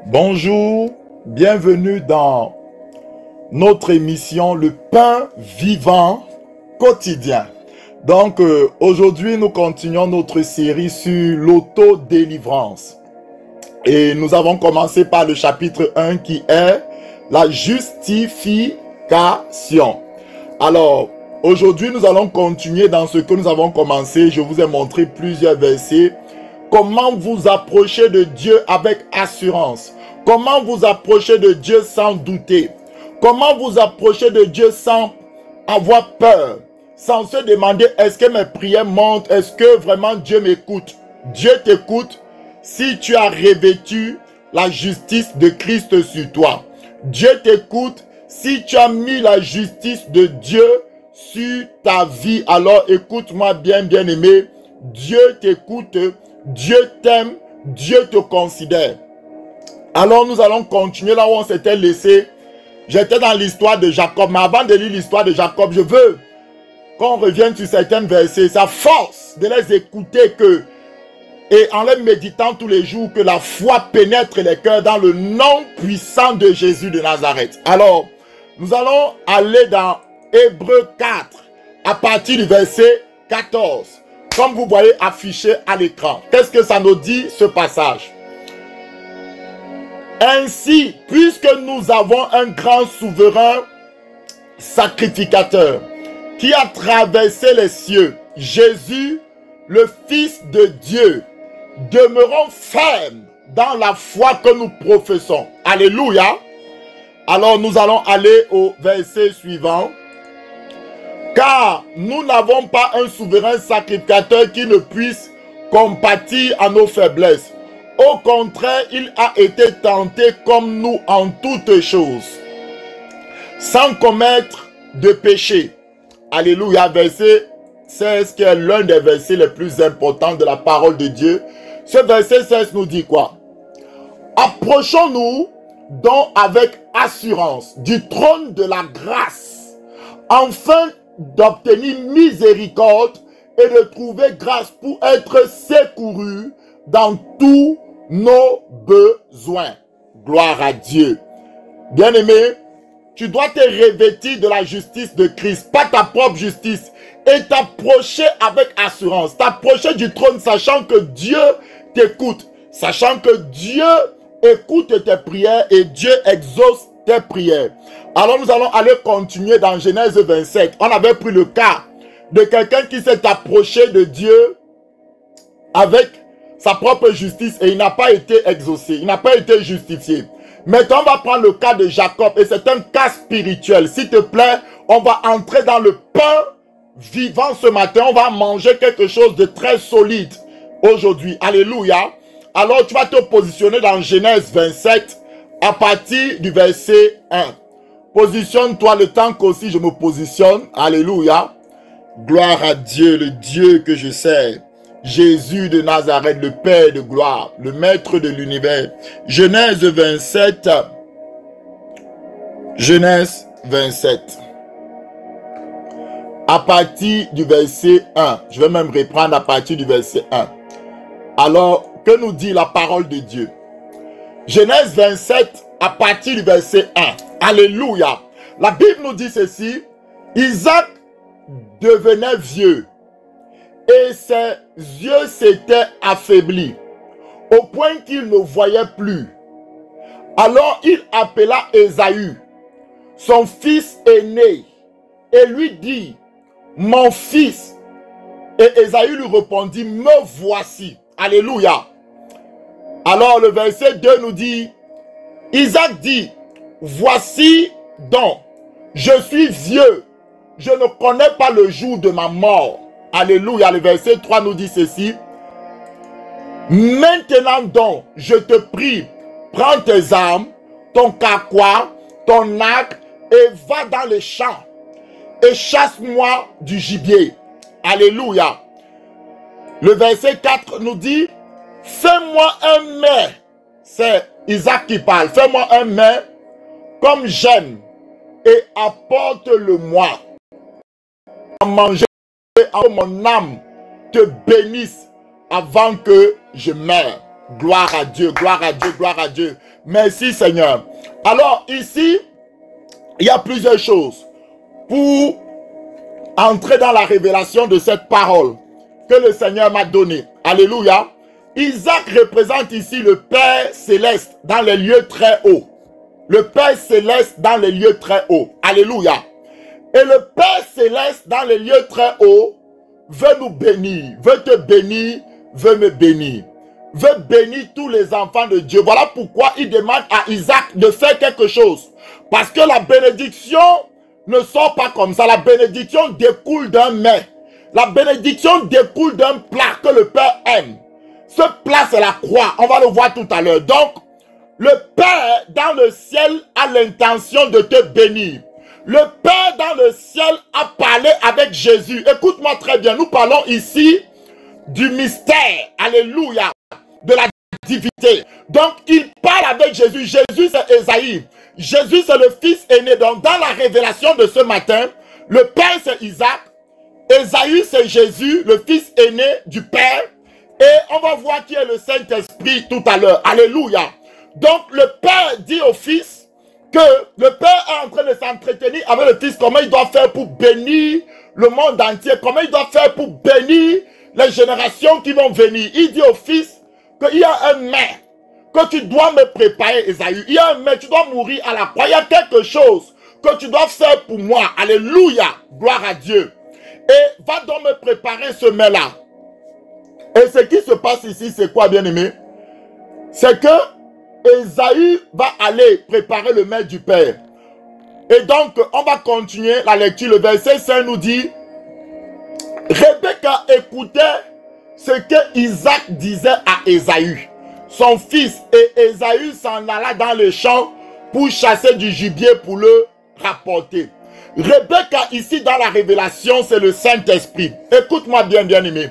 Bonjour, bienvenue dans notre émission Le Pain Vivant Quotidien. Donc aujourd'hui nous continuons notre série sur l'autodélivrance. Et nous avons commencé par le chapitre 1 qui est la justification. Alors aujourd'hui nous allons continuer dans ce que nous avons commencé. Je vous ai montré plusieurs versets. Comment vous approcher de Dieu avec assurance. Comment vous approcher de Dieu sans douter. Comment vous approcher de Dieu sans avoir peur. Sans se demander est-ce que mes prières montent. Est-ce que vraiment Dieu m'écoute. Dieu t'écoute si tu as revêtu la justice de Christ sur toi. Dieu t'écoute si tu as mis la justice de Dieu sur ta vie. Alors écoute-moi bien aimé. Dieu t'écoute. Dieu t'aime, Dieu te considère. Alors nous allons continuer là où on s'était laissé. J'étais dans l'histoire de Jacob, mais avant de lire l'histoire de Jacob, je veux qu'on revienne sur certains versets. Ça force de les écouter et en les méditant tous les jours, que la foi pénètre les cœurs dans le nom puissant de Jésus de Nazareth. Alors, nous allons aller dans Hébreux 4, à partir du verset 14. Comme vous voyez affiché à l'écran. Qu'est-ce que ça nous dit ce passage? Ainsi, puisque nous avons un grand souverain sacrificateur qui a traversé les cieux, Jésus, le Fils de Dieu, demeurons fermes dans la foi que nous professons. Alléluia. Alors nous allons aller au verset suivant. Car nous n'avons pas un souverain sacrificateur qui ne puisse compatir à nos faiblesses. Au contraire, il a été tenté comme nous en toutes choses, sans commettre de péché. Alléluia, verset 16, qui est l'un des versets les plus importants de la parole de Dieu. Ce verset 16 nous dit quoi? Approchons-nous donc avec assurance du trône de la grâce, afin d'obtenir miséricorde et de trouver grâce pour être secouru dans tous nos besoins. Gloire à Dieu. Bien-aimé, tu dois te revêtir de la justice de Christ, pas ta propre justice, et t'approcher avec assurance, t'approcher du trône sachant que Dieu t'écoute, sachant que Dieu écoute tes prières et Dieu exauce tes prières. Alors nous allons aller continuer dans Genèse 27. On avait pris le cas de quelqu'un qui s'est approché de Dieu avec sa propre justice et il n'a pas été exaucé, il n'a pas été justifié. Maintenant on va prendre le cas de Jacob et c'est un cas spirituel. S'il te plaît, on va entrer dans le pain vivant ce matin. On va manger quelque chose de très solide aujourd'hui. Alléluia. Alors tu vas te positionner dans Genèse 27 à partir du verset 1. Positionne-toi le temps qu'aussi je me positionne. Alléluia. Gloire à Dieu, le Dieu que je sers. Jésus de Nazareth, le Père de gloire, le Maître de l'univers. Genèse 27. Genèse 27. À partir du verset 1. Je vais même reprendre à partir du verset 1. Alors, que nous dit la parole de Dieu? Genèse 27 à partir du verset 1. Alléluia. La Bible nous dit ceci. Isaac devenait vieux et ses yeux s'étaient affaiblis au point qu'il ne voyait plus. Alors il appela Ésaü, son fils aîné, et lui dit, mon fils. Et Ésaü lui répondit, me voici. Alléluia. Alors le verset 2 nous dit, Isaac dit, voici donc, je suis vieux, je ne connais pas le jour de ma mort. Alléluia. Le verset 3 nous dit ceci, maintenant donc, je te prie, prends tes armes, ton carquois, ton arc, et va dans les champs, et chasse-moi du gibier. Alléluia. Le verset 4 nous dit, fais-moi un mets. C'est Isaac qui parle. Fais-moi un mets comme j'aime et apporte-le-moi. À manger, à mon âme te bénisse avant que je meure. Gloire à Dieu, gloire à Dieu, gloire à Dieu. Merci Seigneur. Alors ici, il y a plusieurs choses pour entrer dans la révélation de cette parole que le Seigneur m'a donnée. Alléluia. Isaac représente ici le Père céleste dans les lieux très hauts. Le Père céleste dans les lieux très hauts. Alléluia. Et le Père céleste dans les lieux très hauts veut nous bénir, veut te bénir, veut me bénir. Veut bénir tous les enfants de Dieu. Voilà pourquoi il demande à Isaac de faire quelque chose. Parce que la bénédiction ne sort pas comme ça. La bénédiction découle d'un mets. La bénédiction découle d'un plat que le Père aime. Ce plat, c'est la croix. On va le voir tout à l'heure. Donc, le Père dans le ciel a l'intention de te bénir. Le Père dans le ciel a parlé avec Jésus. Écoute-moi très bien. Nous parlons ici du mystère. Alléluia. De la divinité. Donc, il parle avec Jésus. Jésus, c'est Esaïe. Jésus, c'est le fils aîné. Donc, dans la révélation de ce matin, le Père, c'est Isaac. Esaïe, c'est Jésus, le fils aîné du Père. Et on va voir qui est le Saint-Esprit tout à l'heure. Alléluia. Donc, le Père dit au Fils que le Père est en train de s'entretenir avec le Fils. Comment il doit faire pour bénir le monde entier. Comment il doit faire pour bénir les générations qui vont venir. Il dit au Fils qu'il y a un mets que tu dois me préparer, Esaïe. Il y a un mets, tu dois mourir à la croix. Il y a quelque chose que tu dois faire pour moi. Alléluia. Gloire à Dieu. Et va donc me préparer ce mets-là. Et ce qui se passe ici, c'est quoi, bien-aimé? C'est que Esaïe va aller préparer le mets du Père. Et donc, on va continuer la lecture. Le verset 5 nous dit, Rebecca écoutait ce que Isaac disait à Esaü, son fils, et Esaü s'en alla dans le champ pour chasser du gibier pour le rapporter. Rebecca, ici dans la révélation, c'est le Saint-Esprit. Écoute-moi bien, bien-aimé.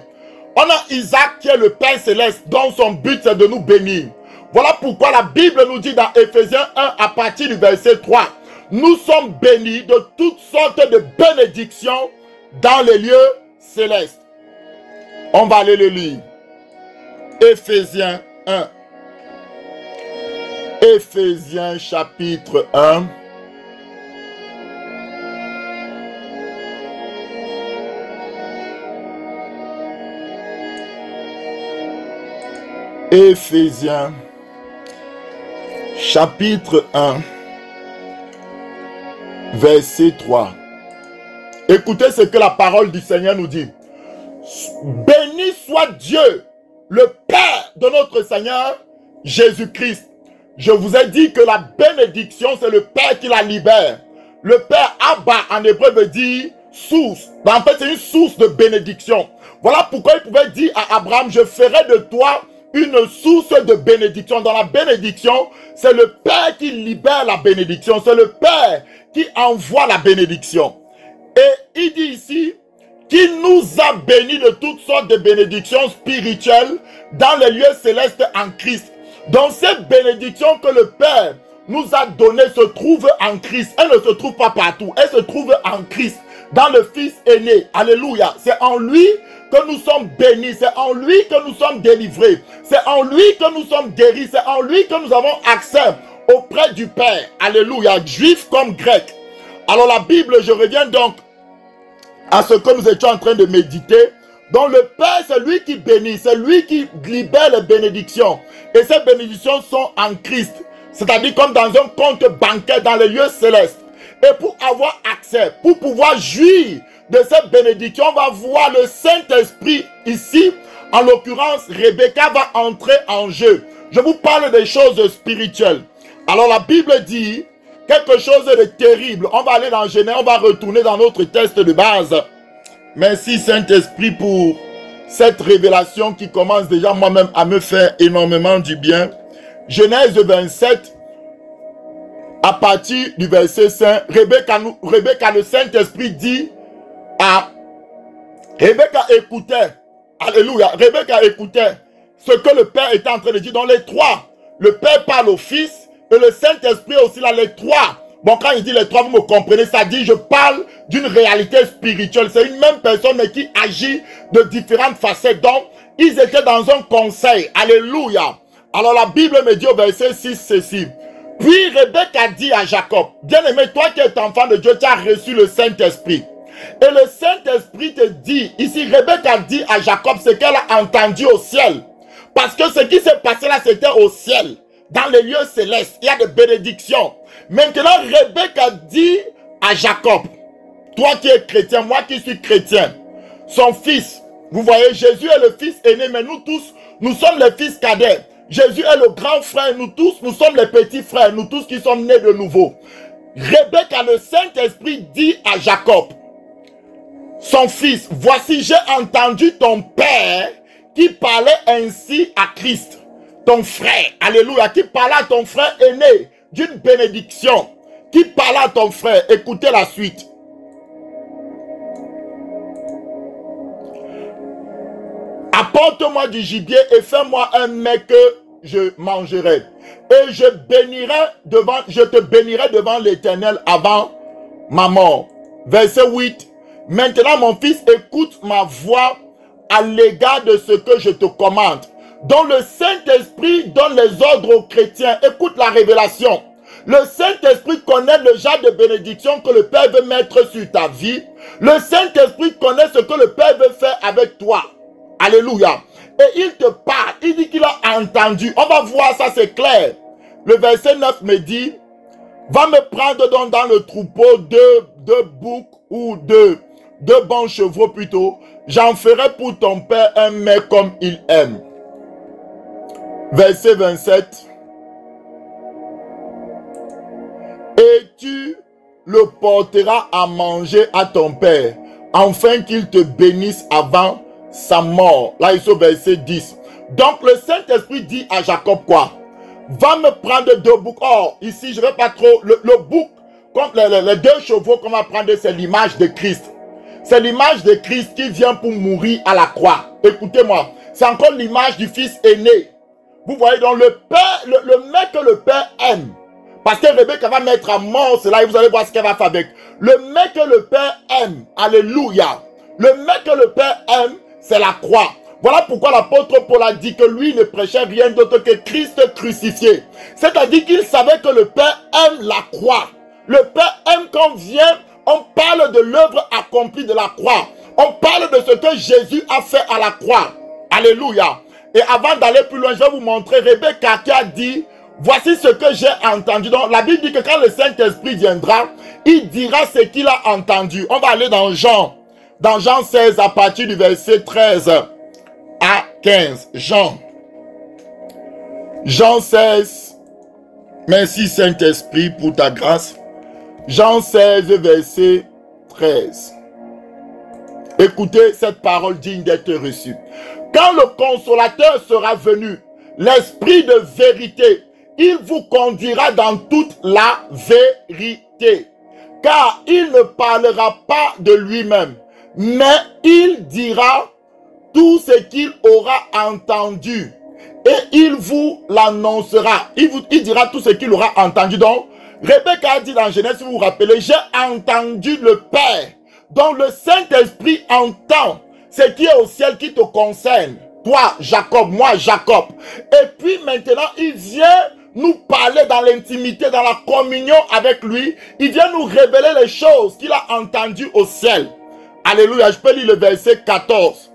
On a Isaac qui est le Père Céleste, dont son but c'est de nous bénir. Voilà pourquoi la Bible nous dit dans Éphésiens 1 à partir du verset 3, nous sommes bénis de toutes sortes de bénédictions dans les lieux célestes. On va aller le lire. Éphésiens 1. Éphésiens chapitre 1. Éphésiens chapitre 1 verset 3. Écoutez ce que la parole du Seigneur nous dit. Béni soit Dieu, le Père de notre Seigneur Jésus-Christ. Je vous ai dit que la bénédiction, c'est le Père qui la libère. Le Père Abba en hébreu veut dire source. En fait, c'est une source de bénédiction. Voilà pourquoi il pouvait dire à Abraham, je ferai de toi une source de bénédiction. Dans la bénédiction, c'est le Père qui libère la bénédiction. C'est le Père qui envoie la bénédiction. Et il dit ici, qui nous a bénis de toutes sortes de bénédictions spirituelles dans les lieux célestes en Christ. Donc ces bénédictions que le Père nous a données se trouvent en Christ. Elles ne se trouvent pas partout. Elles se trouvent en Christ, dans le Fils aîné. Alléluia. C'est en lui que nous sommes bénis. C'est en lui que nous sommes délivrés. C'est en lui que nous sommes guéris. C'est en lui que nous avons accès auprès du Père. Alléluia. Juifs comme grecs. Alors la Bible, je reviens donc à ce que nous étions en train de méditer. Donc le Père, c'est lui qui bénit, c'est lui qui libère les bénédictions. Et ces bénédictions sont en Christ. C'est-à-dire comme dans un compte bancaire dans les lieux célestes. Et pour avoir accès, pour pouvoir jouir de ces bénédictions, on va voir le Saint-Esprit ici. En l'occurrence, Rebecca va entrer en jeu. Je vous parle des choses spirituelles. Alors la Bible dit quelque chose de terrible. On va aller dans Genèse, on va retourner dans notre texte de base. Merci Saint-Esprit pour cette révélation qui commence déjà moi-même à me faire énormément du bien. Genèse 27, à partir du verset 5, Rebecca, le Saint-Esprit dit à Rebecca écoutait, alléluia, Rebecca écoutait ce que le Père était en train de dire dans les trois. Le Père parle au Fils et le Saint-Esprit aussi là, les trois. Bon, quand il dit les trois, vous me comprenez, ça dit, je parle d'une réalité spirituelle. C'est une même personne, mais qui agit de différentes facettes. Donc, ils étaient dans un conseil. Alléluia. Alors la Bible me dit au verset 6 ceci. Puis Rebecca dit à Jacob, bien-aimé, toi qui es enfant de Dieu, tu as reçu le Saint-Esprit. Et le Saint-Esprit te dit, ici Rebecca dit à Jacob ce qu'elle a entendu au ciel. Parce que ce qui s'est passé là, c'était au ciel. Dans les lieux célestes, il y a des bénédictions. Maintenant, Rebecca dit à Jacob, toi qui es chrétien, moi qui suis chrétien, son fils, vous voyez, Jésus est le fils aîné, mais nous tous, nous sommes les fils cadets. Jésus est le grand frère, nous tous, nous sommes les petits frères, nous tous qui sommes nés de nouveau. Rebecca, le Saint-Esprit dit à Jacob, son fils, voici j'ai entendu ton père qui parlait ainsi à Christ, ton frère, alléluia, qui parlait à ton frère aîné d'une bénédiction, qui parlait à ton frère. Écoutez la suite. Apporte-moi du gibier et fais-moi un mets que je mangerai. Et je te bénirai devant l'Éternel avant ma mort. Verset 8. Maintenant, mon fils, écoute ma voix à l'égard de ce que je te commande. Dont le Saint-Esprit donne les ordres aux chrétiens. Écoute la révélation. Le Saint-Esprit connaît le genre de bénédiction que le Père veut mettre sur ta vie. Le Saint-Esprit connaît ce que le Père veut faire avec toi. Alléluia. Et il te parle. Il dit qu'il a entendu. On va voir ça, c'est clair. Le verset 9 me dit, va me prendre donc dans le troupeau deux boucs ou deux bons chevaux plutôt. J'en ferai pour ton père un mets comme il aime. Verset 27. Et tu le porteras à manger à ton père, afin qu'il te bénisse avant sa mort. Là, il est au verset 10. Donc, le Saint-Esprit dit à Jacob quoi? Va me prendre deux boucs. Or, ici, je ne vais pas trop... Le bouc, comme les deux chevaux qu'on va prendre, c'est l'image de Christ. C'est l'image de Christ qui vient pour mourir à la croix. Écoutez-moi, c'est encore l'image du fils aîné. Vous voyez, donc le père, le mec que le père aime. Parce que Rebecca va mettre à mort cela et vous allez voir ce qu'elle va faire avec. Le mec que le père aime. Alléluia. Le mec que le père aime, c'est la croix. Voilà pourquoi l'apôtre Paul a dit que lui ne prêchait rien d'autre que Christ crucifié. C'est-à-dire qu'il savait que le Père aime la croix. Le Père aime quand vient, on parle de l'œuvre accomplie de la croix. On parle de ce que Jésus a fait à la croix. Alléluia. Et avant d'aller plus loin, je vais vous montrer Rebecca qui a dit, voici ce que j'ai entendu. Donc la Bible dit que quand le Saint-Esprit viendra, il dira ce qu'il a entendu. On va aller dans Jean 16 à partir du verset 13 à 15. Jean 16. Merci Saint-Esprit pour ta grâce. Jean 16 verset 13. Écoutez cette parole digne d'être reçue. Quand le consolateur sera venu, l'Esprit de vérité, il vous conduira dans toute la vérité. Car il ne parlera pas de lui-même, mais il dira tout ce qu'il aura entendu. Et il vous l'annoncera. Il dira tout ce qu'il aura entendu. Donc, Rebecca a dit dans Genèse, si vous vous rappelez, j'ai entendu le Père. Donc le Saint-Esprit entend ce qui est au ciel qui te concerne. Toi, Jacob, moi, Jacob. Et puis maintenant, il vient nous parler dans l'intimité, dans la communion avec lui. Il vient nous révéler les choses qu'il a entendues au ciel. Alléluia, je peux lire le verset 14.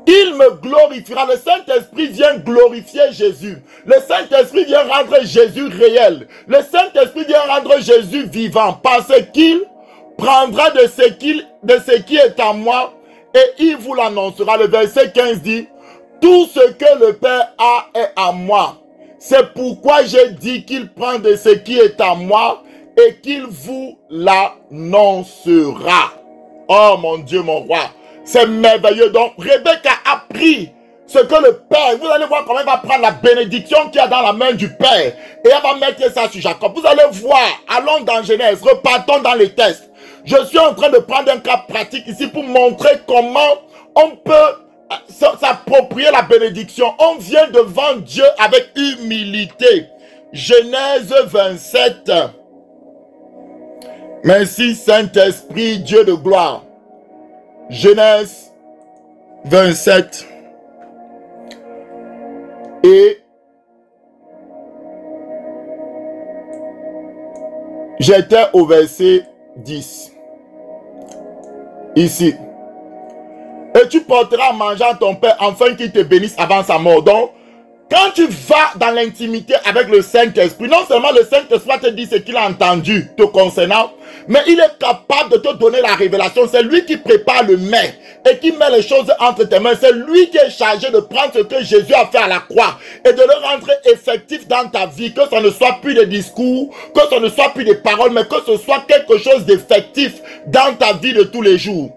Il me glorifiera. Le Saint-Esprit vient glorifier Jésus. Le Saint-Esprit vient rendre Jésus réel. Le Saint-Esprit vient rendre Jésus vivant. Parce qu'il prendra de ce qui est en moi et il vous l'annoncera. Le verset 15 dit, tout ce que le Père a est en moi. C'est pourquoi j'ai dit qu'il prend de ce qui est en moi et qu'il vous l'annoncera. Oh mon Dieu, mon roi. C'est merveilleux. Donc, Rebecca a pris ce que le Père, vous allez voir comment elle va prendre la bénédiction qu'il y a dans la main du Père et elle va mettre ça sur Jacob. Vous allez voir, allons dans Genèse, repartons dans les textes. Je suis en train de prendre un cas pratique ici pour montrer comment on peut s'approprier la bénédiction. On vient devant Dieu avec humilité. Genèse 27. Merci Saint-Esprit, Dieu de gloire. Genèse 27 et J'étais au verset 10. Ici. Et tu porteras à manger à ton Père afin qu'il te bénisse avant sa mort. Donc, quand tu vas dans l'intimité avec le Saint-Esprit, non seulement le Saint-Esprit va te dire ce qu'il a entendu te concernant, mais il est capable de te donner la révélation. C'est lui qui prépare le mets et qui met les choses entre tes mains. C'est lui qui est chargé de prendre ce que Jésus a fait à la croix et de le rendre effectif dans ta vie. Que ça ne soit plus des discours, que ça ne soit plus des paroles, mais que ce soit quelque chose d'effectif dans ta vie de tous les jours.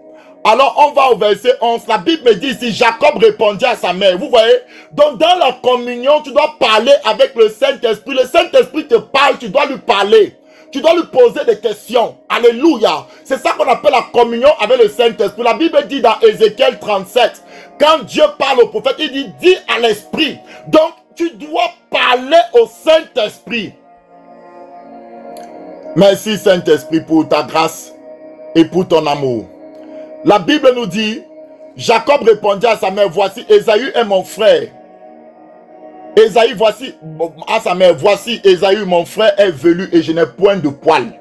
Alors, on va au verset 11. La Bible me dit ici, Jacob répondit à sa mère. Vous voyez? Donc, dans la communion, tu dois parler avec le Saint-Esprit. Le Saint-Esprit te parle, tu dois lui parler. Tu dois lui poser des questions. Alléluia. C'est ça qu'on appelle la communion avec le Saint-Esprit. La Bible dit dans Ézéchiel 37, quand Dieu parle au prophète, il dit, dis à l'Esprit. Donc, tu dois parler au Saint-Esprit. Merci Saint-Esprit pour ta grâce et pour ton amour. La Bible nous dit, Jacob répondit à sa mère, voici Ésaü est mon frère. Ésaü, voici, à sa mère, voici Ésaü mon frère est velu et je n'ai point de poil.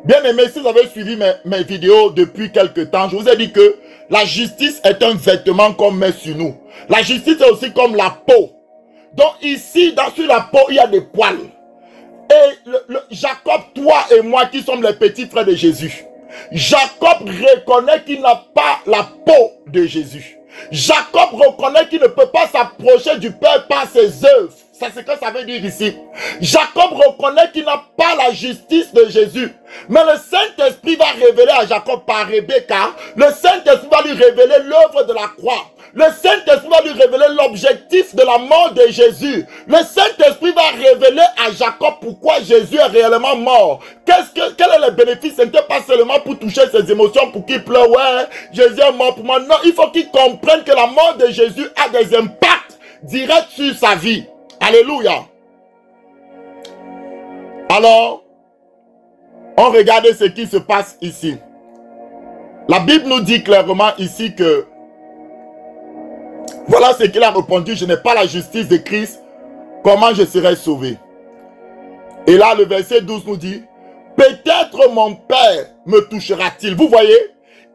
Bien aimé, si vous avez suivi mes vidéos depuis quelque temps, je vous ai dit que la justice est un vêtement qu'on met sur nous. La justice est aussi comme la peau. Donc ici, sur la peau, il y a des poils. Et Jacob, toi et moi qui sommes les petits frères de Jésus, Jacob reconnaît qu'il n'a pas la peau de Jésus. Jacob reconnaît qu'il ne peut pas s'approcher du Père par ses œuvres. C'est ce que ça veut dire ici. Jacob reconnaît qu'il n'a pas la justice de Jésus. Mais le Saint-Esprit va révéler à Jacob par Rebecca. Le Saint-Esprit va lui révéler l'œuvre de la croix. Le Saint-Esprit va lui révéler l'objectif de la mort de Jésus. Le Saint-Esprit va révéler à Jacob pourquoi Jésus est réellement mort. Quel est le bénéfice? Ce n'était pas seulement pour toucher ses émotions, pour qu'il pleure. Ouais, Jésus est mort pour moi. Non, il faut qu'il comprenne que la mort de Jésus a des impacts directs sur sa vie. Alléluia. Alors, on regarde ce qui se passe ici. La Bible nous dit clairement ici que voilà ce qu'il a répondu, je n'ai pas la justice de Christ, comment je serai sauvé? Et là, le verset 12 nous dit, peut-être mon Père me touchera-t-il. Vous voyez,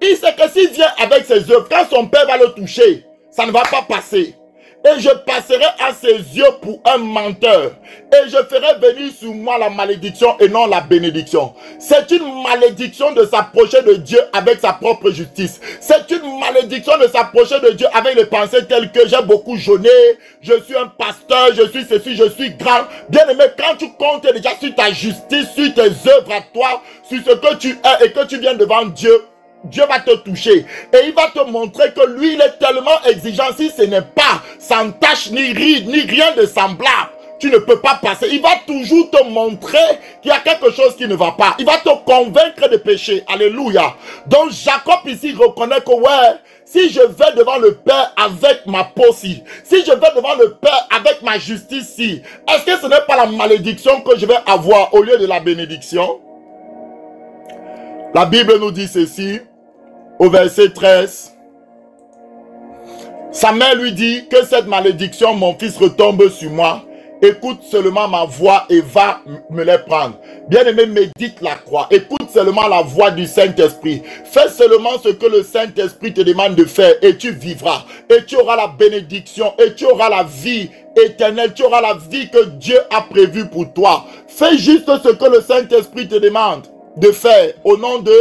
il sait que s'il vient avec ses œuvres, quand son Père va le toucher, ça ne va pas passer. Et je passerai à ses yeux pour un menteur. Et je ferai venir sur moi la malédiction et non la bénédiction. C'est une malédiction de s'approcher de Dieu avec sa propre justice. C'est une malédiction de s'approcher de Dieu avec les pensées telles que j'ai beaucoup jeûné, je suis un pasteur, je suis ceci, je suis grand. Bien aimé, quand tu comptes déjà sur ta justice, sur tes œuvres à toi, sur ce que tu es et que tu viens devant Dieu, Dieu va te toucher et il va te montrer que lui, il est tellement exigeant. Si ce n'est pas sans tache ni ride, ni rien de semblable, tu ne peux pas passer. Il va toujours te montrer qu'il y a quelque chose qui ne va pas. Il va te convaincre de péché. Alléluia. Donc Jacob ici reconnaît que ouais, si je vais devant le Père avec ma peau-ci, si je vais devant le Père avec ma justice-ci, est-ce que ce n'est pas la malédiction que je vais avoir au lieu de la bénédiction? La Bible nous dit ceci. Au verset 13, sa mère lui dit que cette malédiction, mon fils, retombe sur moi. Écoute seulement ma voix et va me les prendre. Bien-aimé, médite la croix. Écoute seulement la voix du Saint-Esprit. Fais seulement ce que le Saint-Esprit te demande de faire et tu vivras. Et tu auras la bénédiction et tu auras la vie éternelle. Tu auras la vie que Dieu a prévue pour toi. Fais juste ce que le Saint-Esprit te demande de faire au nom de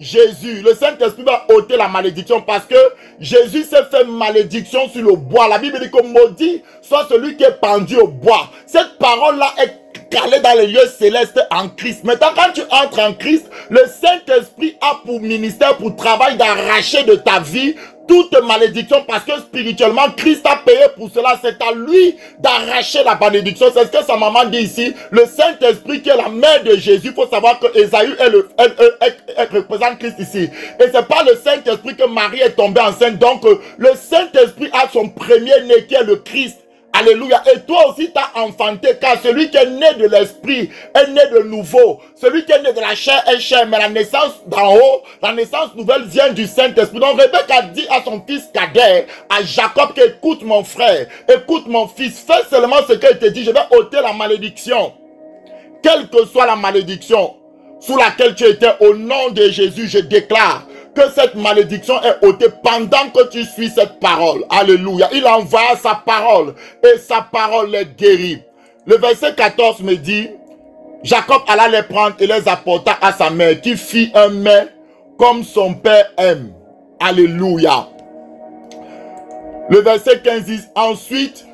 Jésus. Le Saint-Esprit va ôter la malédiction parce que Jésus s'est fait malédiction sur le bois. La Bible dit que maudit soit celui qui est pendu au bois. Cette parole-là est calée dans les lieux célestes en Christ. Maintenant, quand tu entres en Christ, le Saint-Esprit a pour ministère, pour travail d'arracher de ta vie toute malédiction parce que spirituellement, Christ a payé pour cela. C'est à lui d'arracher la malédiction. C'est ce que sa maman dit ici. Le Saint-Esprit qui est la mère de Jésus. Il faut savoir que Ésaü représente Christ ici. Et c'est pas le Saint-Esprit que Marie est tombée enceinte. Donc, le Saint-Esprit a son premier-né qui est le Christ. Alléluia. Et toi aussi t'as enfanté, car celui qui est né de l'esprit est né de nouveau. Celui qui est né de la chair est chair, mais la naissance d'en haut, la naissance nouvelle vient du Saint-Esprit. Donc Rebecca dit à son fils cadet, à Jacob, que écoute mon frère, écoute mon fils, fais seulement ce qu'il te dit, je vais ôter la malédiction. Quelle que soit la malédiction, sous laquelle tu étais, au nom de Jésus, je déclare que cette malédiction est ôtée pendant que tu suis cette parole. Alléluia. Il envoie sa parole et sa parole les guérit. Le verset 14 me dit, Jacob alla les prendre et les apporta à sa mère, qui fit un mets comme son père aime. Alléluia. Le verset 15 dit, ensuite,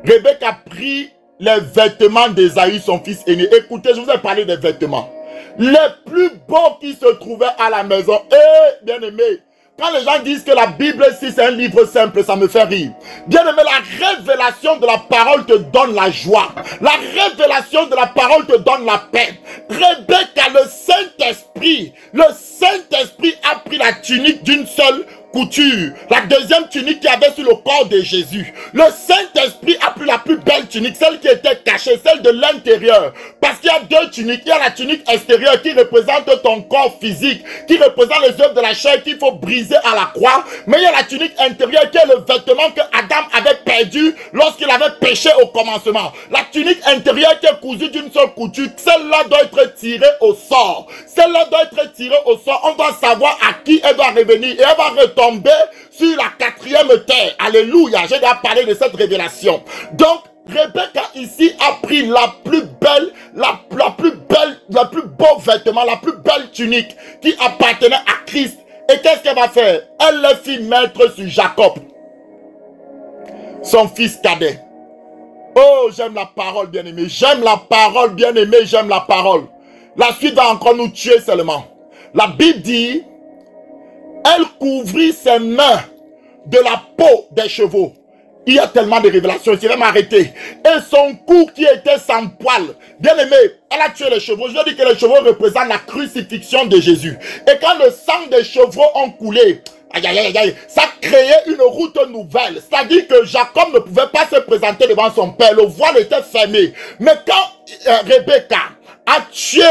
Rebecca prit les vêtements d'Ésaü, son fils aîné. Écoutez, je vous ai parlé des vêtements. Les plus beaux qui se trouvaient à la maison. Et, bien aimé, quand les gens disent que la Bible, si c'est un livre simple, ça me fait rire. Bien aimé, la révélation de la parole te donne la joie. La révélation de la parole te donne la paix. Rebecca, le Saint-Esprit a pris la tunique d'une seule couture, la deuxième tunique qui avait sur le corps de Jésus. Le Saint-Esprit a pris la plus belle tunique, celle qui était cachée, celle de l'intérieur. Parce qu'il y a deux tuniques. Il y a la tunique extérieure qui représente ton corps physique, qui représente les œuvres de la chair qu'il faut briser à la croix. Mais il y a la tunique intérieure qui est le vêtement que Adam avait perdu lorsqu'il avait péché au commencement. La tunique intérieure qui est cousue d'une seule couture, celle-là doit être tirée au sort. Celle-là doit être tirée au sort. On doit savoir à qui elle doit revenir. Et elle va retomber sur la quatrième terre. Alléluia. J'ai déjà parlé de cette révélation. Donc, Rebecca ici a pris la plus belle, la plus beau vêtement, la plus belle tunique qui appartenait à Christ. Et qu'est-ce qu'elle va faire? Elle le fit mettre sur Jacob, son fils cadet. Oh, j'aime la parole, bien-aimé. J'aime la parole, bien-aimé. J'aime la parole. La suite va encore nous tuer seulement. La Bible dit, elle couvrit ses mains de la peau des chevaux. Il y a tellement de révélations, je vais m'arrêter. Et son cou qui était sans poil. Bien aimé, elle a tué les chevaux. Je veux dire que les chevaux représentent la crucifixion de Jésus. Et quand le sang des chevaux ont coulé, aïe, aïe, aïe, aïe, ça créait une route nouvelle. C'est-à-dire que Jacob ne pouvait pas se présenter devant son père. Le voile était fermé. Mais quand Rebecca a tué,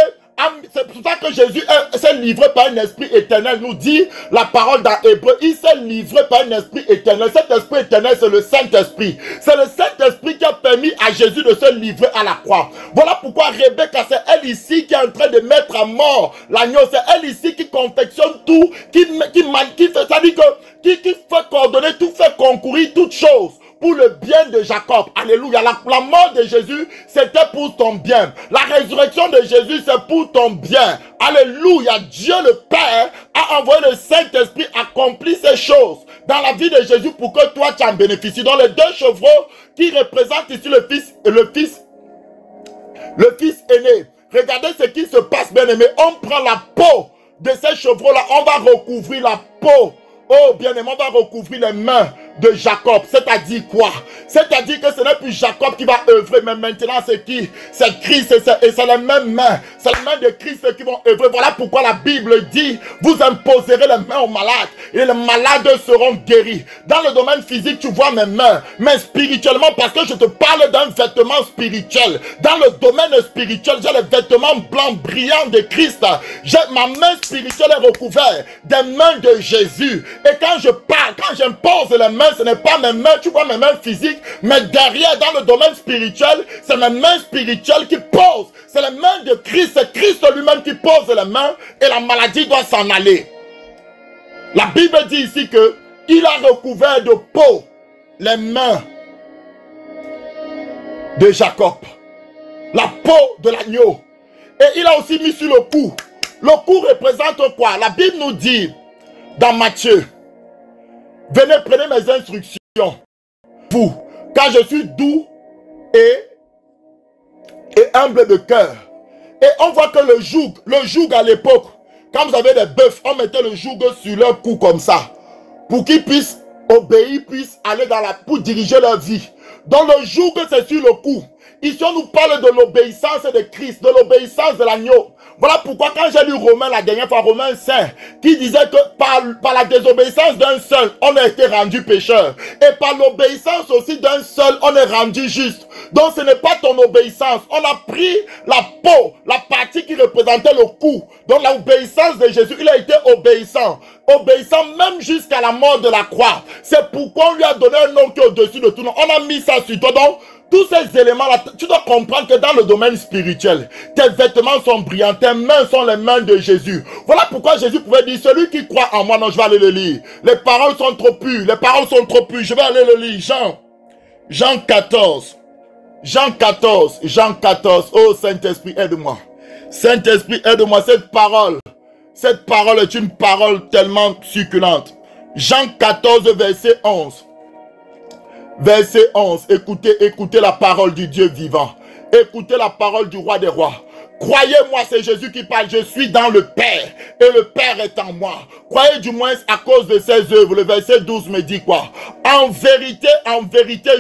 c'est pour ça que Jésus s'est livré par un esprit éternel, nous dit la parole dans Hébreu. Il s'est livré par un esprit éternel. Cet esprit éternel, c'est le Saint-Esprit. C'est le Saint-Esprit qui a permis à Jésus de se livrer à la croix. Voilà pourquoi Rebecca, c'est elle ici qui est en train de mettre à mort l'agneau. C'est elle ici qui confectionne tout, qui fait, c'est-à-dire que, qui fait coordonner, tout fait concourir toutes choses pour le bien de Jacob. Alléluia. La mort de Jésus, c'était pour ton bien. La résurrection de Jésus, c'est pour ton bien. Alléluia. Dieu le Père a envoyé le Saint-Esprit accomplir ces choses dans la vie de Jésus pour que toi tu en bénéficies. Donc les deux chevreaux qui représentent ici le fils aîné. Regardez ce qui se passe, bien aimé. On prend la peau de ces chevreaux-là. On va recouvrir la peau. Oh, bien aimé, on va recouvrir les mains de Jacob. C'est-à-dire quoi? C'est-à-dire que ce n'est plus Jacob qui va œuvrer, mais maintenant c'est qui? C'est Christ et c'est les mêmes mains. C'est les mains de Christ qui vont œuvrer. Voilà pourquoi la Bible dit, vous imposerez les mains aux malades et les malades seront guéris. Dans le domaine physique, tu vois mes mains, mais spirituellement, parce que je te parle d'un vêtement spirituel. Dans le domaine spirituel, j'ai les vêtements blancs brillants de Christ. Ma main spirituelle est recouverte des mains de Jésus. Et quand je parle, quand j'impose les mains, ce n'est pas mes mains, tu vois mes mains physiques, mais derrière, dans le domaine spirituel, c'est mes mains spirituelles qui posent. C'est les mains de Christ, c'est Christ lui-même qui pose les mains et la maladie doit s'en aller. La Bible dit ici que il a recouvert de peau les mains de Jacob, la peau de l'agneau. Et il a aussi mis sur le cou. Le cou représente quoi? La Bible nous dit dans Matthieu, venez, prenez mes instructions, vous, car je suis doux et humble de cœur. Et on voit que le joug à l'époque, quand vous avez des bœufs, on mettait le joug sur leur cou comme ça, pour qu'ils puissent obéir, puissent aller pour diriger leur vie. Donc le joug, c'est sur le cou. Ici, on nous parle de l'obéissance de Christ, de l'obéissance de l'agneau. Voilà pourquoi quand j'ai lu Romains la dernière fois, Romains 5, qui disait que par la désobéissance d'un seul, on a été rendu pécheur. Et par l'obéissance aussi d'un seul, on est rendu juste. Donc ce n'est pas ton obéissance. On a pris la peau, la partie qui représentait le cou. Donc l'obéissance de Jésus, il a été obéissant. Obéissant même jusqu'à la mort de la croix. C'est pourquoi on lui a donné un nom qui est au-dessus de tout nom. On a mis ça sur toi. Donc, Tous ces éléments-là, tu dois comprendre que dans le domaine spirituel, tes vêtements sont brillants, tes mains sont les mains de Jésus. Voilà pourquoi Jésus pouvait dire, celui qui croit en moi, non, je vais aller le lire. Les paroles sont trop pures, les paroles sont trop pures, je vais aller le lire. Jean 14. Jean 14. Oh Saint-Esprit, aide-moi. Saint-Esprit, aide-moi. Cette parole est une parole tellement succulente. Jean 14, verset 11. Verset 11. Écoutez la parole du Dieu vivant. Écoutez la parole du roi des rois. Croyez-moi, c'est Jésus qui parle. Je suis dans le Père et le Père est en moi. Croyez du moins à cause de ses œuvres. Le verset 12 me dit quoi? En vérité,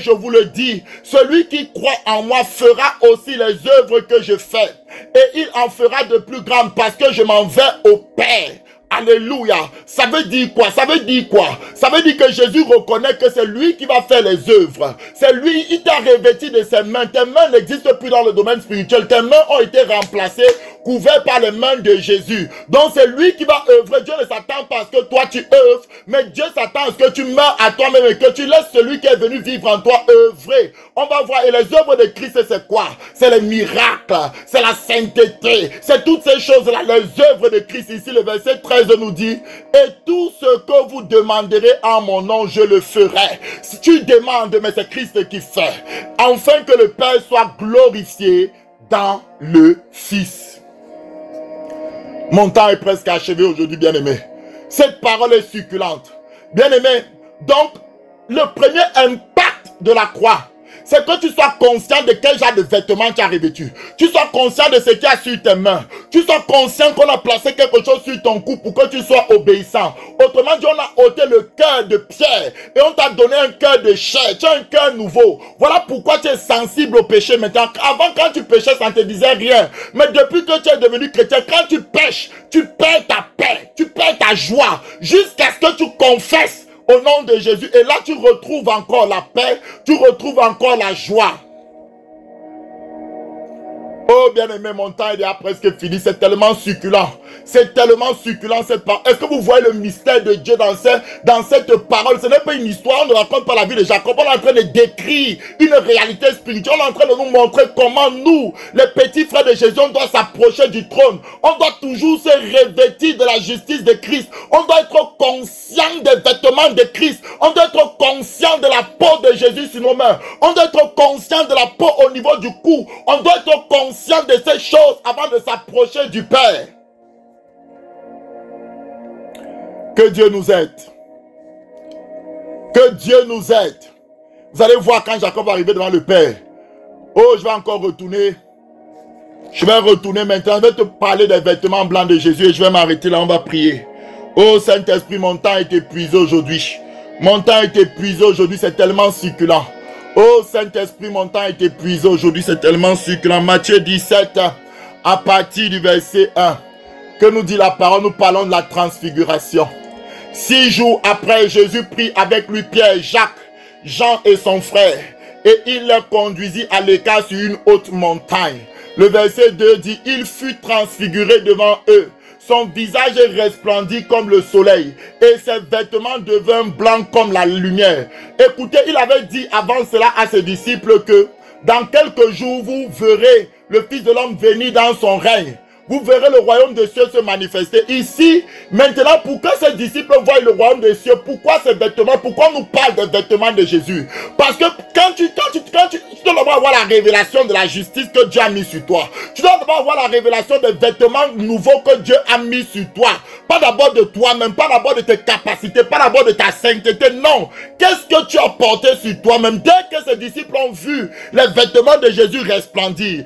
je vous le dis, celui qui croit en moi fera aussi les œuvres que je fais. Et il en fera de plus grandes parce que je m'en vais au Père. Alléluia. Ça veut dire quoi? Ça veut dire que Jésus reconnaît que c'est lui qui va faire les œuvres. C'est lui, il t'a revêtu de ses mains. Tes mains n'existent plus dans le domaine spirituel. Tes mains ont été remplacées, couvertes par les mains de Jésus. Donc c'est lui qui va œuvrer. Dieu ne s'attend pas à ce que toi tu œuvres, mais Dieu s'attend à ce que tu meurs à toi-même et que tu laisses celui qui est venu vivre en toi œuvrer. On va voir. Et les œuvres de Christ, c'est quoi? C'est les miracles, c'est la sainteté, c'est toutes ces choses-là. Les œuvres de Christ, ici le verset 13 nous dit, et tout ce que vous demanderez en mon nom, je le ferai. Si tu demandes, mais c'est Christ qui fait, afin que le Père soit glorifié dans le Fils. Mon temps est presque achevé aujourd'hui, bien-aimé. Cette parole est succulente. Bien-aimé, donc, le premier impact de la croix, c'est que tu sois conscient de quel genre de vêtements tu as revêtu. Tu sois conscient de ce qu'il y a sur tes mains. Tu sois conscient qu'on a placé quelque chose sur ton cou pour que tu sois obéissant. Autrement dit, on a ôté le cœur de pierre et on t'a donné un cœur de chair. Tu as un cœur nouveau. Voilà pourquoi tu es sensible au péché maintenant. Avant, quand tu péchais, ça ne te disait rien. Mais depuis que tu es devenu chrétien, quand tu pêches, tu perds ta paix, tu perds ta joie, jusqu'à ce que tu confesses au nom de Jésus. Et là, tu retrouves encore la paix, tu retrouves encore la joie. Oh bien-aimé, mon temps est déjà presque fini. C'est tellement succulent. C'est tellement succulent cette parole. Est-ce que vous voyez le mystère de Dieu dans cette parole? Ce n'est pas une histoire, on ne raconte pas la vie de Jacob. On est en train de décrire une réalité spirituelle. On est en train de nous montrer comment nous, les petits frères de Jésus, on doit s'approcher du trône. On doit toujours se revêtir de la justice de Christ. On doit être conscient des vêtements de Christ. On doit être conscient de la peau de Jésus sur nos mains. On doit être conscient de la peau au niveau du cou. On doit être conscient de ces choses avant de s'approcher du Père. Que Dieu nous aide. Que Dieu nous aide. Vous allez voir quand Jacob va arriver devant le Père. Oh, je vais encore retourner. Je vais retourner maintenant. Je vais te parler des vêtements blancs de Jésus et je vais m'arrêter là. On va prier. Oh Saint-Esprit, mon temps est épuisé aujourd'hui. Mon temps est épuisé aujourd'hui. C'est tellement succulent. Oh Saint-Esprit, mon temps est épuisé aujourd'hui, c'est tellement succulent. Matthieu 17, à partir du verset 1, que nous dit la parole, nous parlons de la transfiguration. 6 jours après, Jésus prit avec lui Pierre, Jacques, Jean et son frère, et il les conduisit à l'écart sur une haute montagne. Le verset 2 dit, il fut transfiguré devant eux. Son visage resplendit comme le soleil et ses vêtements devinrent blancs comme la lumière. Écoutez, il avait dit avant cela à ses disciples que dans quelques jours, vous verrez le Fils de l'homme venir dans son règne. Vous verrez le royaume des cieux se manifester. Ici, maintenant, pour que ces disciples voient le royaume des cieux, pourquoi ces vêtements? Pourquoi on nous parle des vêtements de Jésus? Parce que quand tu dois d'abord avoir la révélation de la justice que Dieu a mis sur toi. Tu dois d'abord avoir la révélation des vêtements nouveaux que Dieu a mis sur toi. Pas d'abord de toi-même, pas d'abord de tes capacités, pas d'abord de ta sainteté. Non. Qu'est-ce que tu as porté sur toi-même? Dès que ces disciples ont vu les vêtements de Jésus resplendir,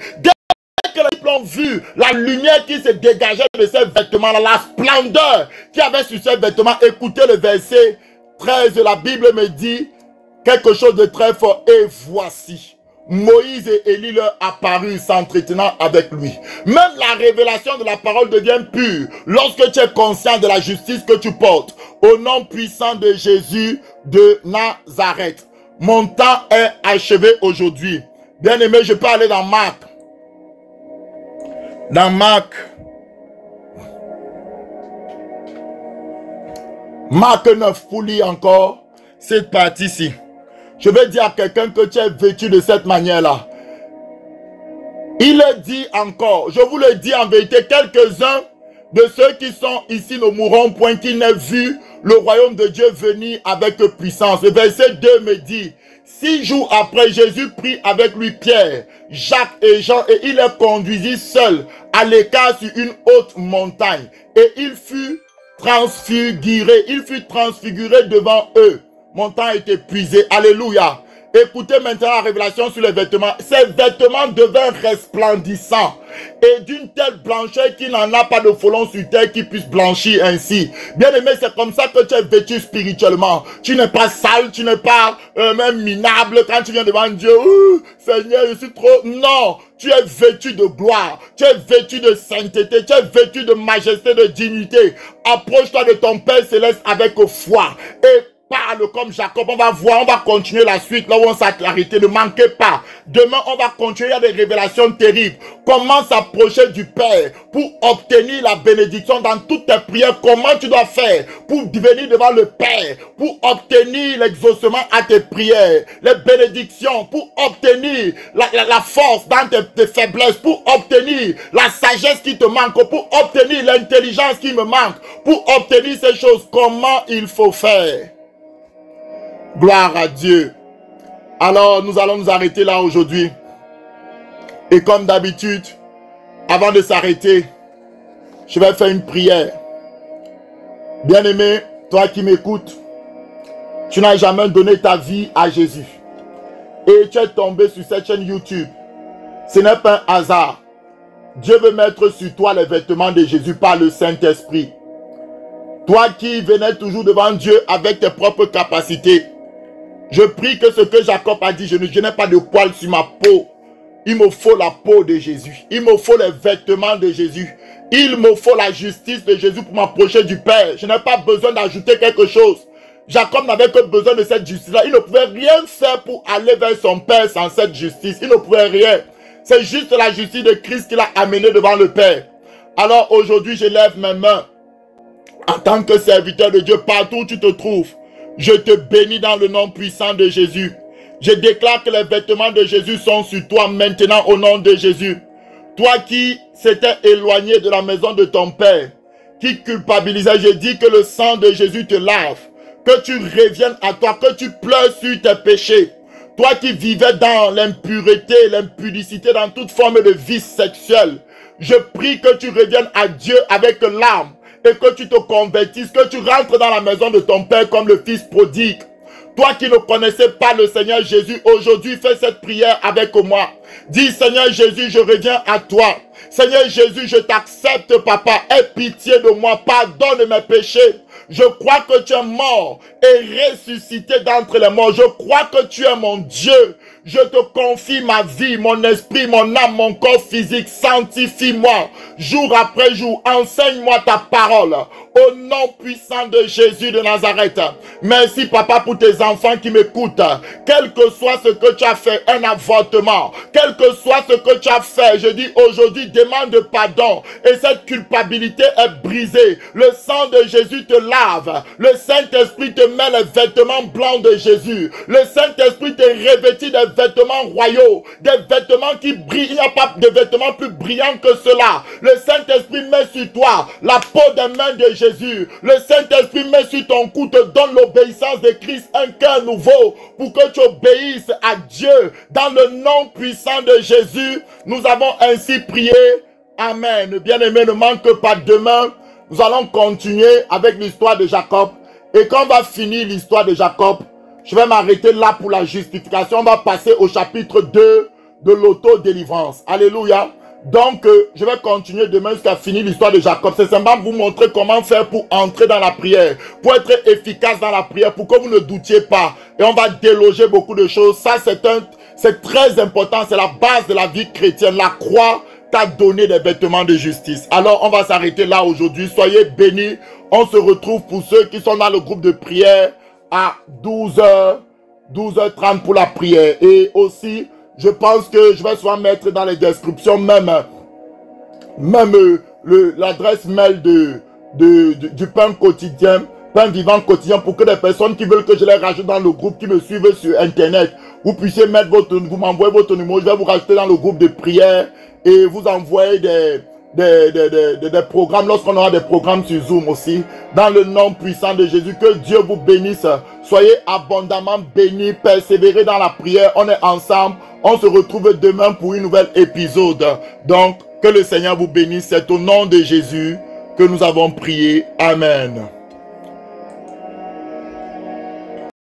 que les disciples ont vu la lumière qui se dégageait de ces vêtements-là, la splendeur qu'il y avait sur ces vêtements. Écoutez le verset 13 de la Bible me dit quelque chose de très fort. Et voici, Moïse et Élie leur apparurent s'entretenant avec lui. Même la révélation de la parole devient pure lorsque tu es conscient de la justice que tu portes. Au nom puissant de Jésus de Nazareth. Mon temps est achevé aujourd'hui. Bien aimé, je peux aller dans Marc. Dans Marc 9, pour lire encore cette partie-ci. Je vais dire à quelqu'un que tu es vêtu de cette manière-là. Il est dit encore, je vous le dis en vérité, quelques-uns de ceux qui sont ici ne mourront point, qui n'aient vu le royaume de Dieu venir avec puissance. Le verset 2 me dit, 6 jours après, Jésus prit avec lui Pierre, Jacques et Jean, et il les conduisit seuls à l'écart sur une haute montagne. Et il fut transfiguré devant eux. Mon temps est épuisé. Alléluia. Écoutez maintenant la révélation sur les vêtements. Ces vêtements devinrent resplendissants et d'une telle blancheur qu'il n'en a pas de frelon sur terre qui puisse blanchir ainsi. Bien aimé, c'est comme ça que tu es vêtu spirituellement. Tu n'es pas sale, tu n'es pas même minable quand tu viens devant Dieu. Seigneur, je suis trop... Non, tu es vêtu de gloire, tu es vêtu de sainteté, tu es vêtu de majesté, de dignité. Approche-toi de ton Père Céleste avec foi et parle comme Jacob. On va voir, on va continuer la suite là où on s'est arrêté. Ne manquez pas. Demain, on va continuer. Il y a des révélations terribles. Comment s'approcher du Père pour obtenir la bénédiction dans toutes tes prières. Comment tu dois faire pour venir devant le Père, pour obtenir l'exaucement à tes prières, les bénédictions, pour obtenir la force dans tes faiblesses, pour obtenir la sagesse qui te manque, pour obtenir l'intelligence qui me manque, pour obtenir ces choses. Comment il faut faire? Gloire à Dieu. Alors, nous allons nous arrêter là aujourd'hui. Et comme d'habitude, avant de s'arrêter, je vais faire une prière. Bien-aimé, toi qui m'écoutes, tu n'as jamais donné ta vie à Jésus. Et tu es tombé sur cette chaîne YouTube. Ce n'est pas un hasard. Dieu veut mettre sur toi les vêtements de Jésus par le Saint-Esprit. Toi qui venais toujours devant Dieu avec tes propres capacités, je prie que ce que Jacob a dit, je n'ai pas de poils sur ma peau. Il me faut la peau de Jésus. Il me faut les vêtements de Jésus. Il me faut la justice de Jésus pour m'approcher du Père. Je n'ai pas besoin d'ajouter quelque chose. Jacob n'avait que besoin de cette justice-là. Il ne pouvait rien faire pour aller vers son Père sans cette justice. Il ne pouvait rien. C'est juste la justice de Christ qui l'a amené devant le Père. Alors aujourd'hui, je lève mes mains en tant que serviteur de Dieu partout où tu te trouves. Je te bénis dans le nom puissant de Jésus. Je déclare que les vêtements de Jésus sont sur toi maintenant au nom de Jésus. Toi qui s'étais éloigné de la maison de ton Père, qui culpabilisait, je dis que le sang de Jésus te lave, que tu reviennes à toi, que tu pleures sur tes péchés. Toi qui vivais dans l'impureté, l'impudicité, dans toute forme de vice sexuel, je prie que tu reviennes à Dieu avec l'âme et que tu te convertisses, que tu rentres dans la maison de ton Père comme le Fils prodigue. Toi qui ne connaissais pas le Seigneur Jésus, aujourd'hui fais cette prière avec moi. Dis, Seigneur Jésus, je reviens à toi. Seigneur Jésus, je t'accepte, Papa. Aie pitié de moi, pardonne mes péchés. Je crois que tu es mort et ressuscité d'entre les morts. Je crois que tu es mon Dieu. Je te confie ma vie, mon esprit, mon âme, mon corps physique. Sanctifie-moi jour après jour. Enseigne-moi ta parole. Au nom puissant de Jésus de Nazareth. Merci, Papa, pour tes enfants qui m'écoutent. Quel que soit ce que tu as fait, un avortement, quel que soit ce que tu as fait, je dis aujourd'hui, demande pardon. Et cette culpabilité est brisée. Le sang de Jésus te lave. Le Saint-Esprit te met les vêtements blancs de Jésus. Le Saint-Esprit te revêtit des vêtements royaux. Des vêtements qui brillent. Il n'y a pas de vêtements plus brillants que cela. Le Saint-Esprit met sur toi la peau des mains de Jésus. Le Saint-Esprit met sur ton cou, te donne l'obéissance de Christ, un cœur nouveau, pour que tu obéisses à Dieu. Dans le nom puissant de Jésus, nous avons ainsi prié. Amen. Bien-aimés, ne manque pas, demain, nous allons continuer avec l'histoire de Jacob. Et quand on va finir l'histoire de Jacob, je vais m'arrêter là pour la justification. On va passer au chapitre 2 de l'auto-délivrance. Alléluia. Donc, je vais continuer demain jusqu'à finir l'histoire de Jacob. C'est simplement vous montrer comment faire pour entrer dans la prière, pour être efficace dans la prière, pour que vous ne doutiez pas. Et on va déloger beaucoup de choses. Ça, c'est très important. C'est la base de la vie chrétienne. La croix t'a donné des vêtements de justice. Alors, on va s'arrêter là aujourd'hui. Soyez bénis. On se retrouve pour ceux qui sont dans le groupe de prière à 12h30 pour la prière. Et aussi, je pense que je vais soit mettre dans les descriptions même l'adresse mail du pain quotidien pain vivant quotidien, pour que les personnes qui veulent que je les rajoute dans le groupe, qui me suivent sur Internet, vous puissiez mettre vous m'envoyez votre numéro, je vais vous rajouter dans le groupe de prière et vous envoyer des programmes, lorsqu'on aura des programmes sur Zoom aussi, dans le nom puissant de Jésus. Que Dieu vous bénisse, soyez abondamment bénis, persévérez dans la prière, on est ensemble, on se retrouve demain pour une nouvelle épisode. Donc, que le Seigneur vous bénisse, c'est au nom de Jésus que nous avons prié. Amen.